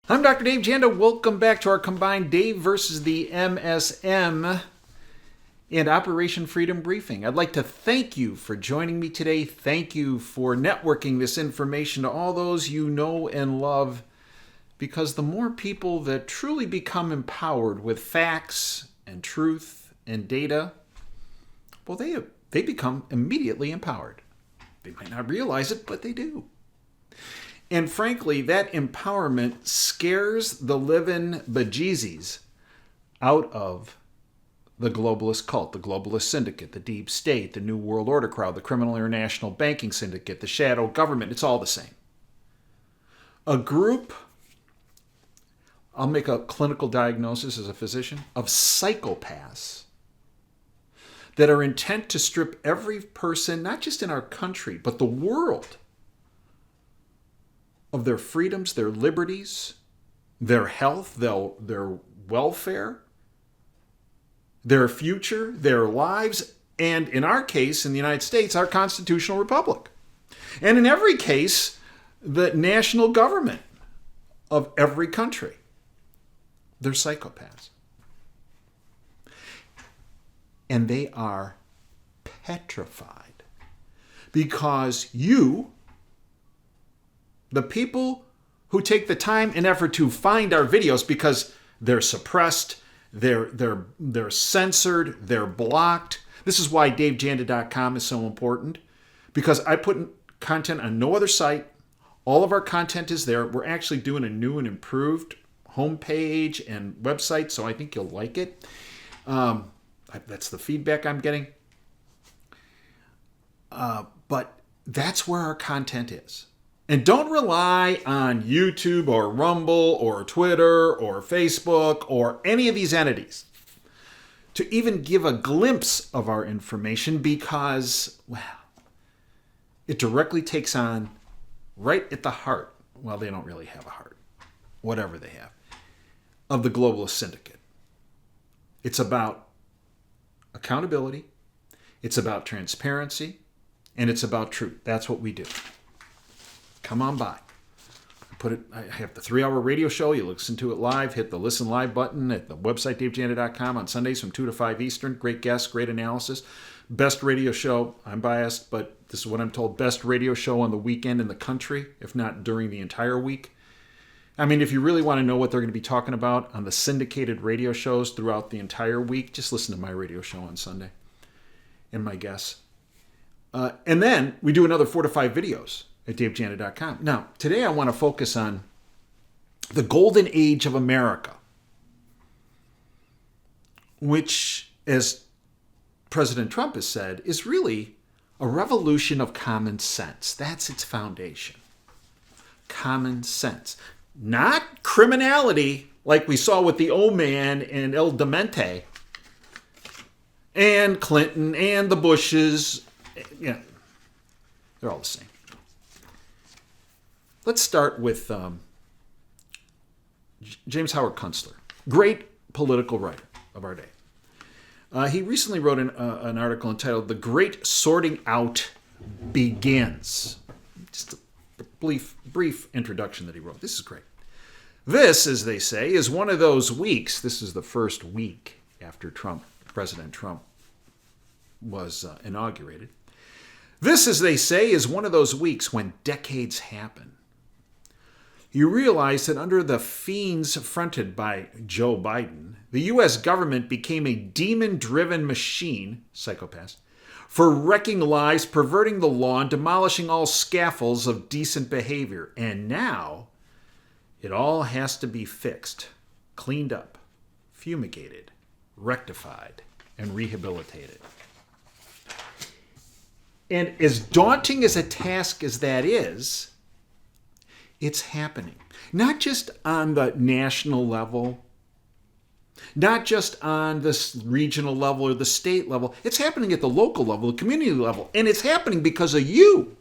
I'm Dr. Dave Janda. Welcome back to our combined Dave versus the MSM and Operation Freedom Briefing. I'd like to thank you for joining me today. Thank you for networking this information to all those you know and love, because the more people that truly become empowered with facts and truth and data, well, they become immediately empowered. They might not realize it, but they do. And frankly, that empowerment scares the living bejesus out of the globalist cult, the globalist syndicate, the deep state, the New World Order crowd, the criminal international banking syndicate, the shadow government. It's all the same. A group, I'll make a clinical diagnosis as a physician, of psychopaths that are intent to strip every person, not just in our country, but the world, of their freedoms, their liberties, their health, their welfare, their future, their lives, and in our case, in the United States, our constitutional republic. And in every case, the national government of every country. They're psychopaths. And they are petrified because you, the people who take the time and effort to find our videos, because they're suppressed, they're censored, they're blocked. This is why DaveJanda.com is so important, because I put content on no other site. All of our content is there. We're actually doing a new and improved homepage and website, so I think you'll like it. That's the feedback I'm getting. But that's where our content is. And don't rely on YouTube or Rumble or Twitter or Facebook or any of these entities to even give a glimpse of our information, because, well, it directly takes on right at the heart, well, they don't really have a heart, whatever they have, of the globalist syndicate. It's about accountability, it's about transparency, and it's about truth. That's what we do. Come on by. I have the 3-hour radio show. You listen to it live. Hit the listen live button at the website, DaveJanda.com, on Sundays from 2 to 5 Eastern. Great guests, great analysis. Best radio show. I'm biased, but this is what I'm told. Best radio show on the weekend in the country, if not during the entire week. I mean, if you really want to know what they're going to be talking about on the syndicated radio shows throughout the entire week, just listen to my radio show on Sunday and my guests. And then we do another 4 to 5 videos at DaveJanda.com. Now, today I want to focus on the golden age of America, which, as President Trump has said, is really a revolution of common sense. That's its foundation. Common sense. Not criminality like we saw with the O-Man and El Demente and Clinton and the Bushes. Yeah, they're all the same. Let's start with James Howard Kunstler, great political writer of our day. He recently wrote an article entitled "The Great Sorting Out Begins." Just a brief introduction that he wrote. This is great. This, as they say, is one of those weeks. This is the first week after President Trump was inaugurated. This, as they say, is one of those weeks when decades happen. You realize that under the fiends fronted by Joe Biden, the U.S. government became a demon-driven machine, psychopaths, for wrecking lives, perverting the law, and demolishing all scaffolds of decent behavior. And now, it all has to be fixed, cleaned up, fumigated, rectified, and rehabilitated. And as daunting as a task as that is, it's happening. Not just on the national level, not just on the regional level or the state level. It's happening at the local level, the community level. And it's happening because of you.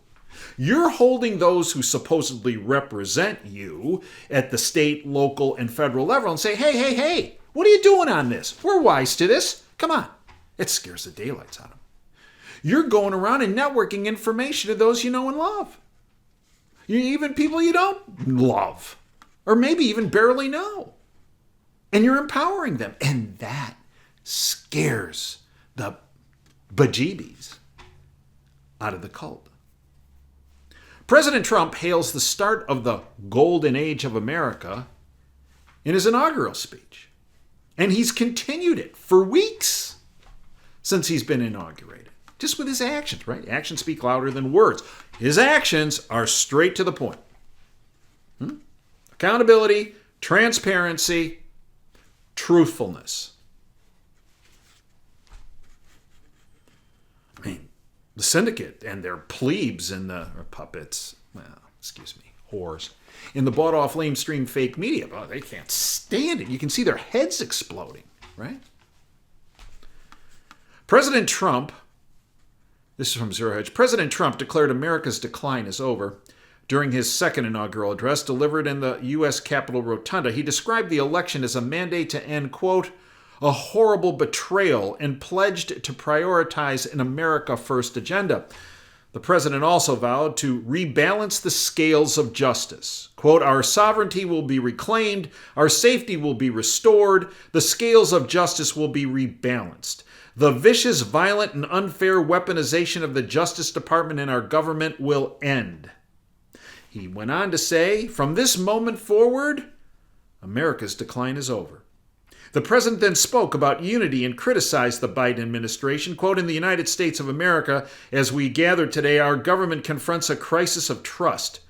You're holding those who supposedly represent you at the state, local, and federal level and say, hey, what are you doing on this? We're wise to this. Come on. It scares the daylights out of them. You're going around and networking information to those you know and love. Even people you don't love. or maybe even barely know. And you're empowering them. And that scares the bejeebies out of the cult. President Trump hails the start of the golden age of America in his inaugural speech. And he's continued it for weeks since he's been inaugurated. Just with his actions, right? Actions speak louder than words. His actions are straight to the point. Accountability, transparency, truthfulness. I mean, the syndicate and their plebes and the puppets, whores, in the bought-off lamestream fake media, they can't stand it. You can see their heads exploding, right? President Trump, this is from Zero Hedge, President Trump declared America's decline is over. During his second inaugural address delivered in the U.S. Capitol Rotunda, he described the election as a mandate to end, quote, a horrible betrayal and pledged to prioritize an America First agenda. The president also vowed to rebalance the scales of justice. Quote, our sovereignty will be reclaimed, our safety will be restored, the scales of justice will be rebalanced. The vicious, violent, and unfair weaponization of the Justice Department and our government will end. He went on to say, from this moment forward, America's decline is over. The president then spoke about unity and criticized the Biden administration. Quote, in the United States of America, as we gather today, our government confronts a crisis of trust.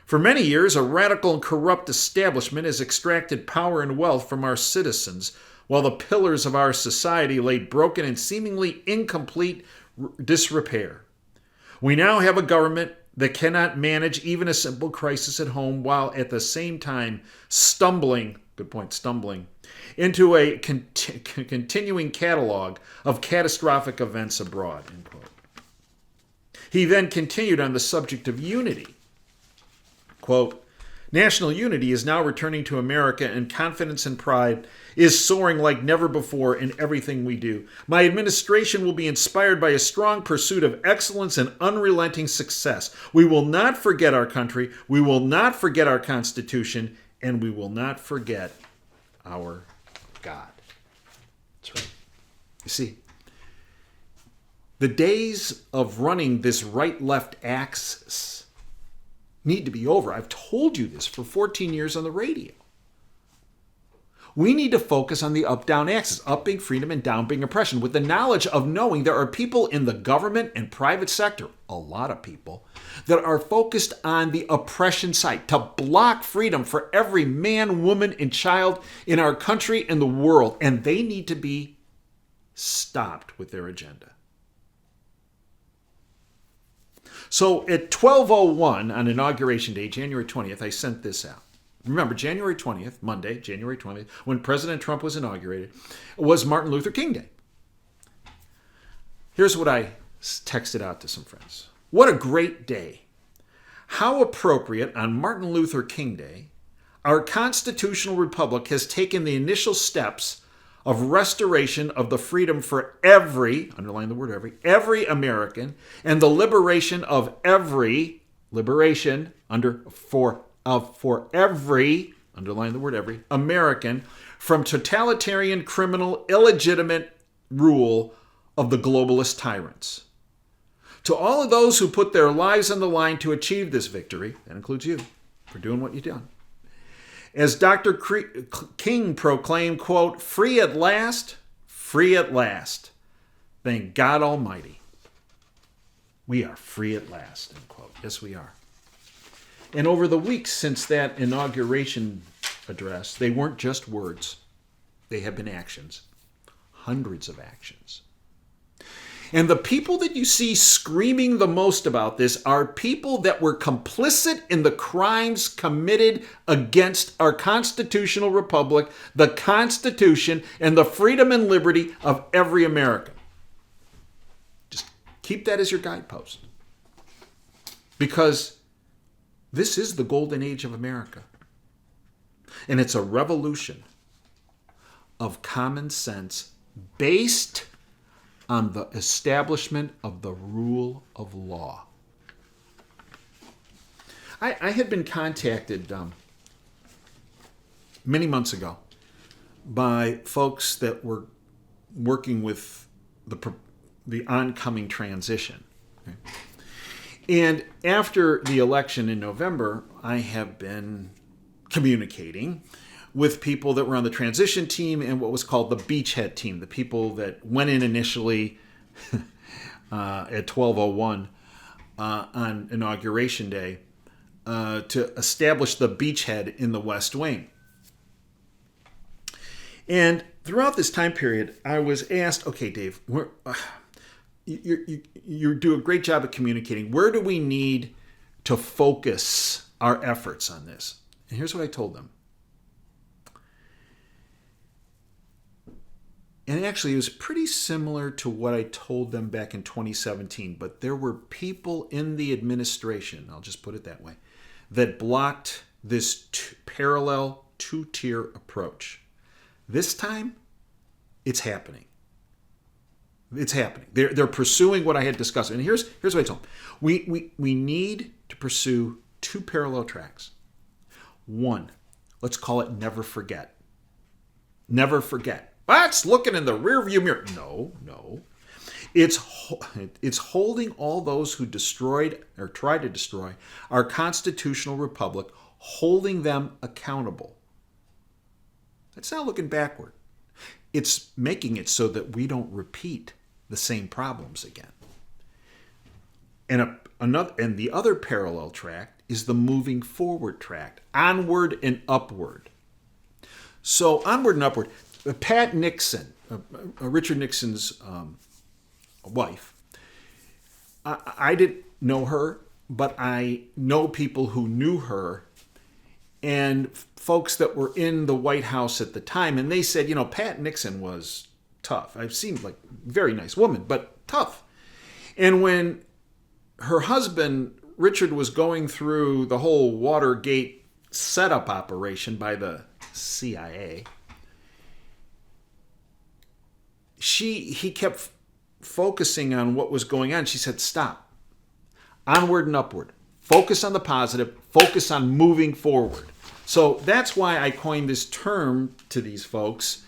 For many years, a radical and corrupt establishment has extracted power and wealth from our citizens, while the pillars of our society lay broken and seemingly incomplete disrepair. We now have a government that cannot manage even a simple crisis at home while at the same time stumbling into a continuing catalog of catastrophic events abroad, end quote. He then continued on the subject of unity. Quote, national unity is now returning to America and confidence and pride is soaring like never before in everything we do. My administration will be inspired by a strong pursuit of excellence and unrelenting success. We will not forget our country, we will not forget our Constitution, and we will not forget our God. That's right. You see, the days of running this right-left axis need to be over. I've told you this for 14 years on the radio. We need to focus on the up-down axis, up being freedom and down being oppression, with the knowledge of knowing there are people in the government and private sector, a lot of people, that are focused on the oppression side, to block freedom for every man, woman, and child in our country and the world. And they need to be stopped with their agenda. So at 12:01 on Inauguration Day, January 20th, I sent this out. Remember, January 20th, Monday, January 20th, when President Trump was inaugurated, was Martin Luther King Day. Here's what I texted out to some friends. What a great day. How appropriate on Martin Luther King Day, our constitutional republic has taken the initial steps of restoration of the freedom for every, underline the word every American, and the liberation of every, for every, underline the word every, American from totalitarian, criminal, illegitimate rule of the globalist tyrants. To all of those who put their lives on the line to achieve this victory, that includes you, for doing what you've done. As Dr. King proclaimed, quote, free at last, thank God Almighty. We are free at last, end quote. Yes, we are. And over the weeks since that inauguration address, they weren't just words. They have been actions. Hundreds of actions. And the people that you see screaming the most about this are people that were complicit in the crimes committed against our constitutional republic, the Constitution, and the freedom and liberty of every American. Just keep that as your guidepost. Because this is the golden age of America. And it's a revolution of common sense based on the establishment of the rule of law. I had been contacted many months ago by folks that were working with the oncoming transition. Okay? And after the election in November, I have been communicating with people that were on the transition team and what was called the beachhead team, the people that went in initially at 12:01 on Inauguration Day to establish the beachhead in the West Wing. And throughout this time period, I was asked, okay, Dave, you do a great job of communicating. Where do we need to focus our efforts on this? And here's what I told them. And actually, it was pretty similar to what I told them back in 2017. But there were people in the administration, I'll just put it that way, that blocked this parallel two-tier approach. This time, it's happening. It's happening. They're pursuing what I had discussed. And here's what I told them. We need to pursue two parallel tracks. One, let's call it never forget. Never forget. That's looking in the rearview mirror. No. It's holding all those who destroyed or tried to destroy our constitutional republic, holding them accountable. It's not looking backward. It's making it so that we don't repeat the same problems again. And the other parallel track is the moving forward track, onward and upward. So onward and upward. Pat Nixon, Richard Nixon's wife, I didn't know her, but I know people who knew her and folks that were in the White House at the time, and they said, Pat Nixon was tough. I've seen like very nice woman, but tough. And when her husband, Richard, was going through the whole Watergate setup operation by the CIA, he kept focusing on what was going on. She said, stop. Onward and upward. Focus on the positive. Focus on moving forward. So that's why I coined this term to these folks.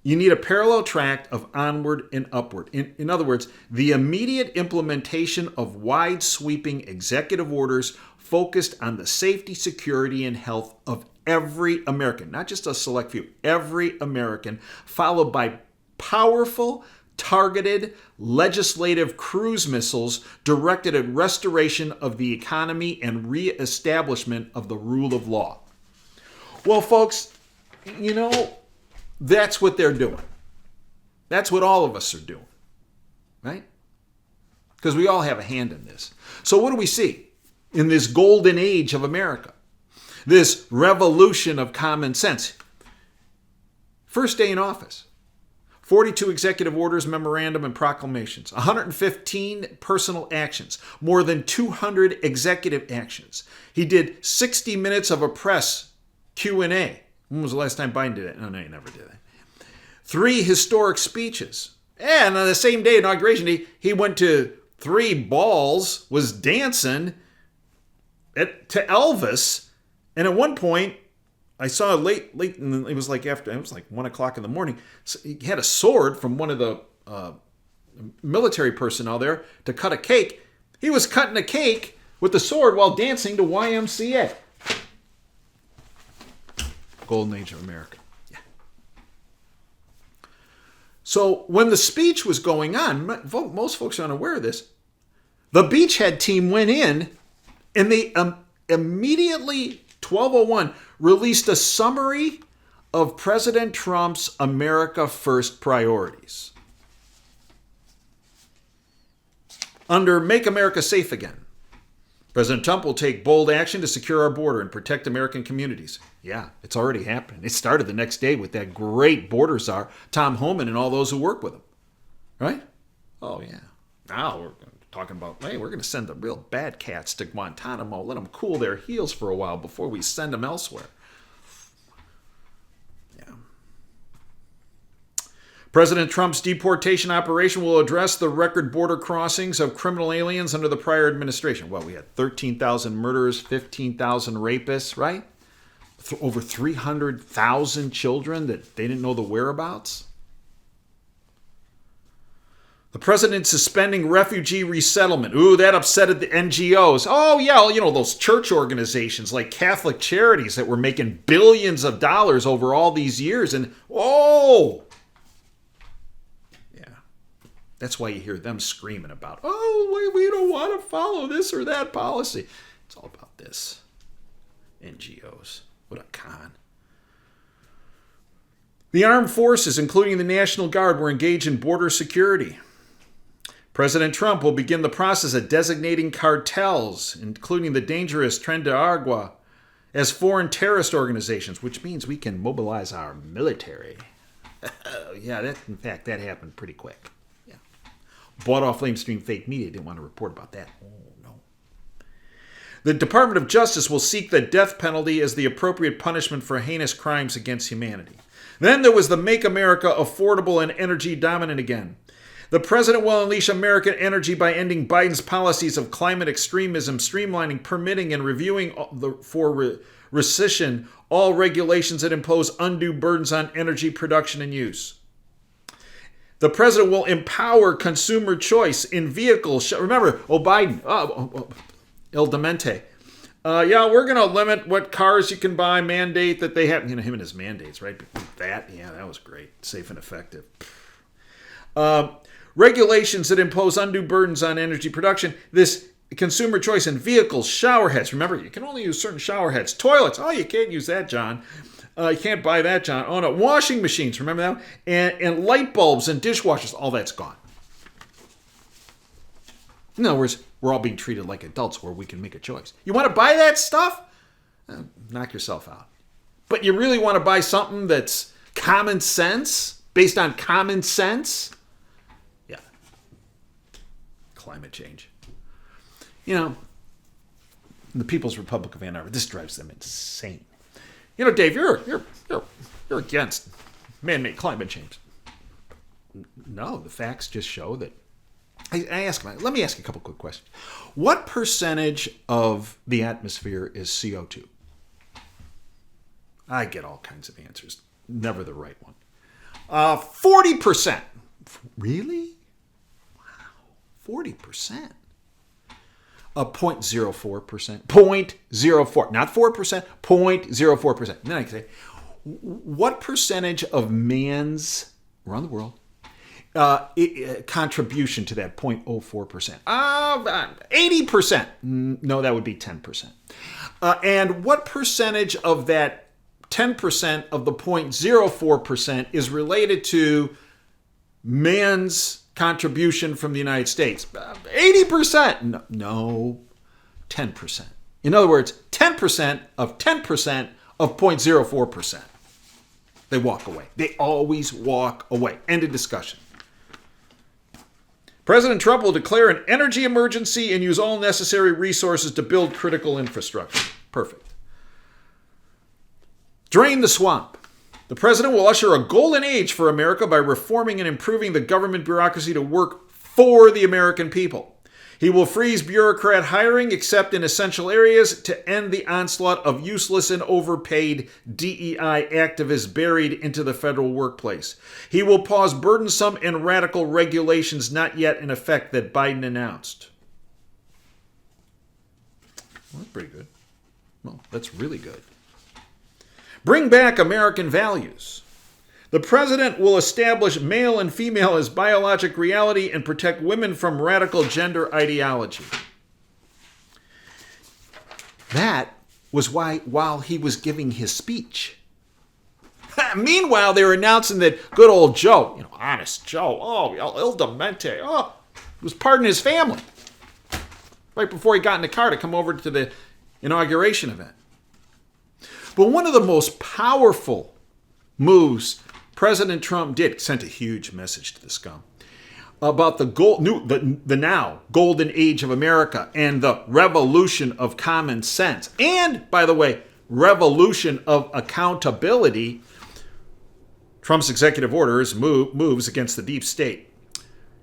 You need a parallel track of onward and upward. In other words, the immediate implementation of wide-sweeping executive orders focused on the safety, security, and health of every American, not just a select few, every American, followed by powerful, targeted legislative cruise missiles directed at restoration of the economy and reestablishment of the rule of law. Well, folks, that's what they're doing. That's what all of us are doing, right? Because we all have a hand in this. So what do we see in this golden age of America? This revolution of common sense. First day in office. 42 executive orders, memorandum, and proclamations. 115 personal actions. More than 200 executive actions. He did 60 minutes of a press Q&A. When was the last time Biden did it? No, he never did it. 3 historic speeches. And on the same day, Inauguration Day, he went to 3 balls, was dancing to Elvis. And at one point, I saw late, and it was like 1 o'clock in the morning. So he had a sword from one of the military personnel there to cut a cake. He was cutting a cake with the sword while dancing to YMCA. Golden age of America. Yeah. So when the speech was going on, most folks are unaware of this. The beachhead team went in, and they immediately 12:01 released a summary of President Trump's America First priorities. Under Make America Safe Again, President Trump will take bold action to secure our border and protect American communities. Yeah, it's already happening. It started the next day with that great border czar, Tom Homan, and all those who work with him. Right? Oh, yeah. Now we're talking about, hey, we're going to send the real bad cats to Guantanamo, let them cool their heels for a while before we send them elsewhere. Yeah. President Trump's deportation operation will address the record border crossings of criminal aliens under the prior administration. Well, we had 13,000 murderers, 15,000 rapists, right? over 300,000 children that they didn't know the whereabouts. The president suspending refugee resettlement. Ooh, that upsetted the NGOs. Oh, yeah, those church organizations like Catholic Charities that were making billions of dollars over all these years. And, yeah, that's why you hear them screaming about, we don't want to follow this or that policy. It's all about this. NGOs. What a con. The armed forces, including the National Guard, were engaged in border security. President Trump will begin the process of designating cartels, including the dangerous Tren de Aragua, as foreign terrorist organizations, which means we can mobilize our military. Yeah, in fact, that happened pretty quick. Yeah. Bought off lamestream fake media. Didn't want to report about that. Oh, no. The Department of Justice will seek the death penalty as the appropriate punishment for heinous crimes against humanity. Then there was the Make America Affordable and Energy Dominant again. The president will unleash American energy by ending Biden's policies of climate extremism, streamlining, permitting, and reviewing for rescission all regulations that impose undue burdens on energy production and use. The president will empower consumer choice in vehicles. Remember, Biden, El Demente. We're going to limit what cars you can buy, mandate that they have, him and his mandates, right? That was great. Safe and effective. Regulations that impose undue burdens on energy production. This consumer choice in vehicles, shower heads. Remember, you can only use certain shower heads. Toilets. Oh, you can't use that, John. You can't buy that, John. Oh, no. Washing machines. Remember that? And light bulbs and dishwashers. All that's gone. In other words, we're all being treated like adults where we can make a choice. You want to buy that stuff? Knock yourself out. But you really want to buy something that's common sense, based on common sense? Yeah. Climate change. The People's Republic of Ann Arbor, this drives them insane. Dave, you're against man-made climate change. No, the facts just show that. Let me ask you a couple quick questions. What percentage of the atmosphere is CO2? I get all kinds of answers. Never the right one. 40%. Really? Wow. 40%. 0.04%. 0.04. Not 4%. 0.04%. And then I can say, what percentage of man's, around the world, contribution to that 0.04%? 80%. No, that would be 10%. And what percentage of that 10% of the 0.04% is related to man's contribution from the United States? 80%. No, 10%. In other words, 10% of 10% of 0.04%. They walk away. They always walk away. End of discussion. President Trump will declare an energy emergency and use all necessary resources to build critical infrastructure. Perfect. Drain the swamp. The president will usher a golden age for America by reforming and improving the government bureaucracy to work for the American people. He will freeze bureaucrat hiring except in essential areas to end the onslaught of useless and overpaid DEI activists buried into the federal workplace. He will pause burdensome and radical regulations not yet in effect that Biden announced. Well, that's pretty good. Well, that's really good. Bring back American values. The president will establish male and female as biologic reality and protect women from radical gender ideology. That was why, while he was giving his speech. Meanwhile, they were announcing that good old Joe, honest Joe, El Demente, was pardoning his family right before he got in the car to come over to the inauguration event. But one of the most powerful moves President Trump sent a huge message to the scum about the now golden age of America and the revolution of common sense. And, by the way, revolution of accountability. Trump's executive orders moves against the deep state.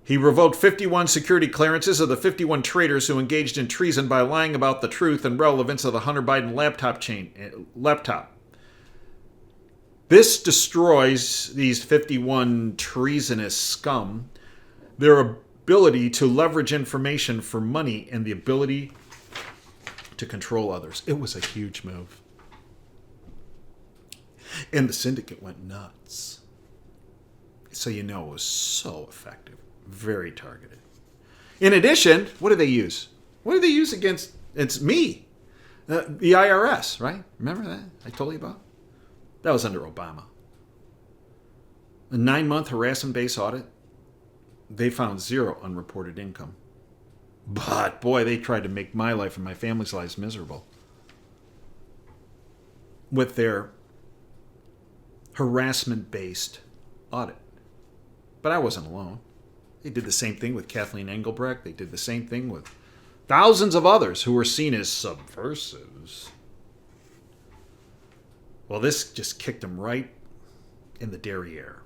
He revoked 51 security clearances of the 51 traitors who engaged in treason by lying about the truth and relevance of the Hunter Biden laptop. This destroys these 51 treasonous scum, their ability to leverage information for money and the ability to control others. It was a huge move. And the syndicate went nuts. So you know it was so effective. Very targeted. In addition, what do they use? What do they use against... It's me. The IRS, right? Remember that I told you about? That was under Obama. A 9-month harassment-based audit. They found 0 unreported income. But, boy, they tried to make my life and my family's lives miserable with their harassment-based audit. But I wasn't alone. They did the same thing with Kathleen Engelbrecht. They did the same thing with thousands of others who were seen as subversives. Well, this just kicked them right in the derriere.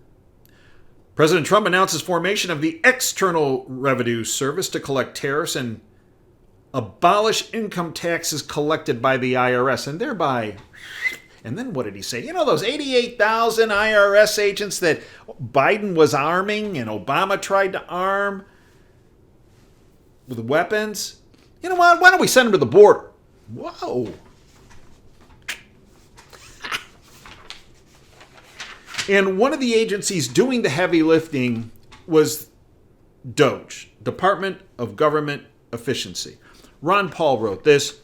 President Trump announces formation of the External Revenue Service to collect tariffs and abolish income taxes collected by the IRS, and thereby... And then what did he say? You know those 88,000 IRS agents that Biden was arming and Obama tried to arm with weapons? You know what? Why don't we send them to the border? Whoa. And one of the agencies doing the heavy lifting was DOGE, Department of Government Efficiency. Ron Paul wrote this: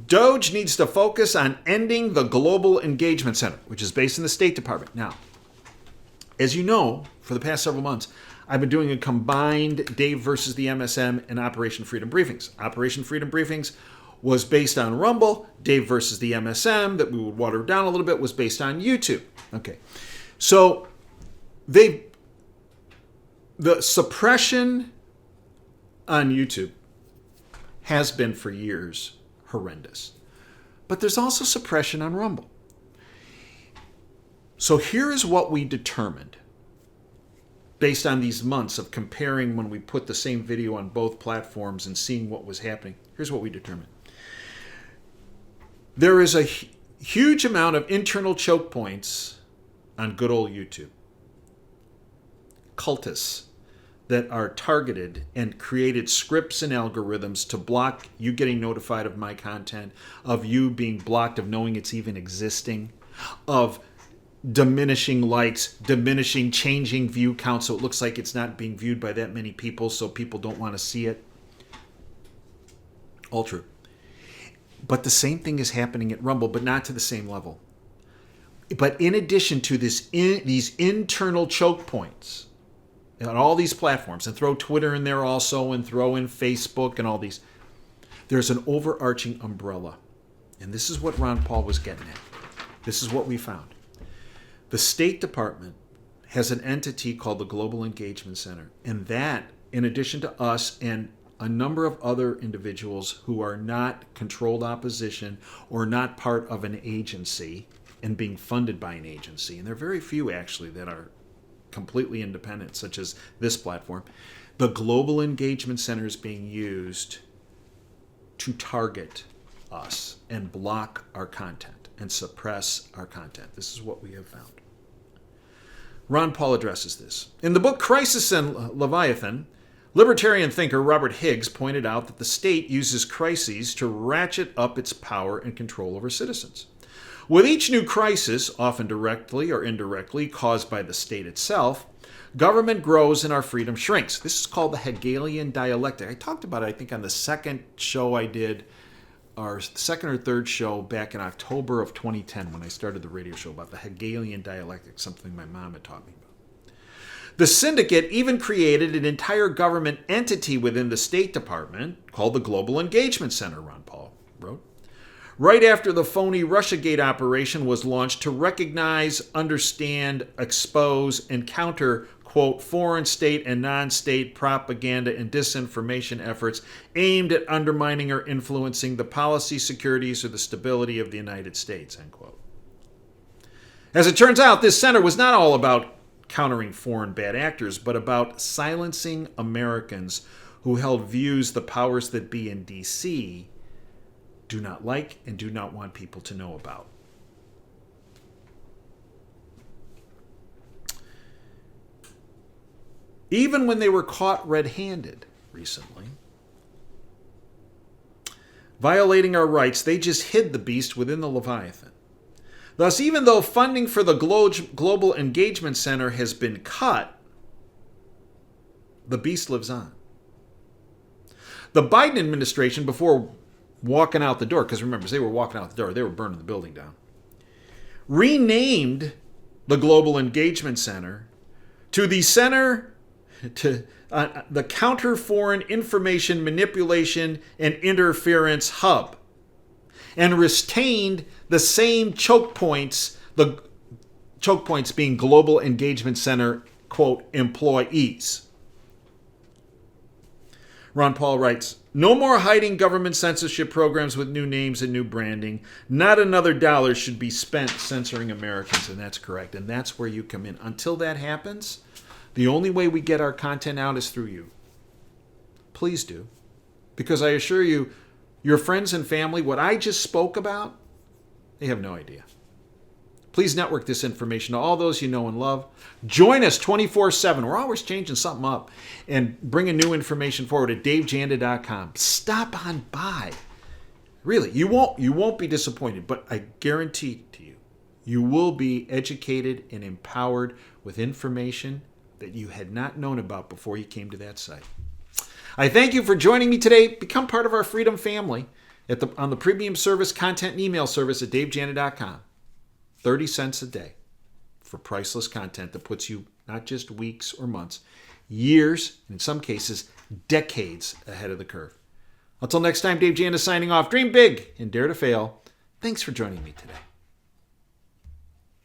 DOGE needs to focus on ending the Global Engagement Center, which is based in the State Department. Now, as you know, for the past several months, I've been doing a combined Dave versus the MSM and Operation Freedom Briefings. Operation Freedom Briefings was based on Rumble. Dave versus the MSM, that we would water down a little bit, was based on YouTube. Okay. So the suppression on YouTube has been for years horrendous. But there's also suppression on Rumble. So here is what we determined based on these months of comparing when we put the same video on both platforms and seeing what was happening. Here's what we determined. There is a huge amount of internal choke points on good old YouTube. Cultists that are targeted and created scripts and algorithms to block you getting notified of my content, of you being blocked, of knowing it's even existing, of diminishing likes, changing view count so it looks like it's not being viewed by that many people so people don't want to see it. All true. But the same thing is happening at Rumble, but not to the same level. But in addition to these internal choke points on all these platforms, and throw Twitter in there also, and throw in Facebook and all these, there's an overarching umbrella. And this is what Ron Paul was getting at. This is what we found. The State Department has an entity called the Global Engagement Center. And that, in addition to us and a number of other individuals who are not controlled opposition or not part of an agency and being funded by an agency, and there are very few actually that are completely independent, such as this platform, the Global Engagement Center is being used to target us and block our content and suppress our content. This is what we have found. Ron Paul addresses this. In the book Crisis and Leviathan, libertarian thinker Robert Higgs pointed out that the state uses crises to ratchet up its power and control over citizens. With each new crisis, often directly or indirectly caused by the state itself, government grows and our freedom shrinks. This is called the Hegelian dialectic. I talked about it, I think, on the second show I did, our second or third show back in October of 2010 when I started the radio show about the Hegelian dialectic, something my mom had taught me about. The syndicate even created an entire government entity within the State Department called the Global Engagement Center, Ron Paul wrote. Right after the phony Russiagate operation was launched to recognize, understand, expose, and counter, quote, foreign state and non-state propaganda and disinformation efforts aimed at undermining or influencing the policy, securities, or the stability of the United States, end quote. As it turns out, this center was not all about countering foreign bad actors, but about silencing Americans who held views the powers that be in D.C. do not like and do not want people to know about. even when they were caught red-handed recently. Violating our rights, they just hid the beast within the Leviathan. Thus, even though funding for the Global Engagement Center has been cut, the beast lives on. The Biden administration, before walking out the door, because remember, they were walking out the door, they were burning the building down, renamed the Global Engagement Center to the Center to the Counter Foreign Information Manipulation and Interference Hub, and retained the same choke points, the choke points being Global Engagement Center, quote, employees. Ron Paul writes, no more hiding government censorship programs with new names and new branding. Not another dollar should be spent censoring Americans, and that's correct. And that's where you come in. Until that happens, the only way we get our content out is through you. Please do. Because I assure you, your friends and family, what I just spoke about, they have no idea. Please network this information to all those you know and love. Join us 24/7. We're always changing something up and bringing new information forward at davejanda.com. Stop on by. Really, you won't be disappointed, but I guarantee to you, you will be educated and empowered with information that you had not known about before you came to that site. I thank you for joining me today. Become part of our Freedom family on the premium service content and email service at davejanda.com. 30 cents a day for priceless content that puts you not just weeks or months, years, in some cases, decades ahead of the curve. Until next time, Dave Janda signing off. Dream big and dare to fail. Thanks for joining me today.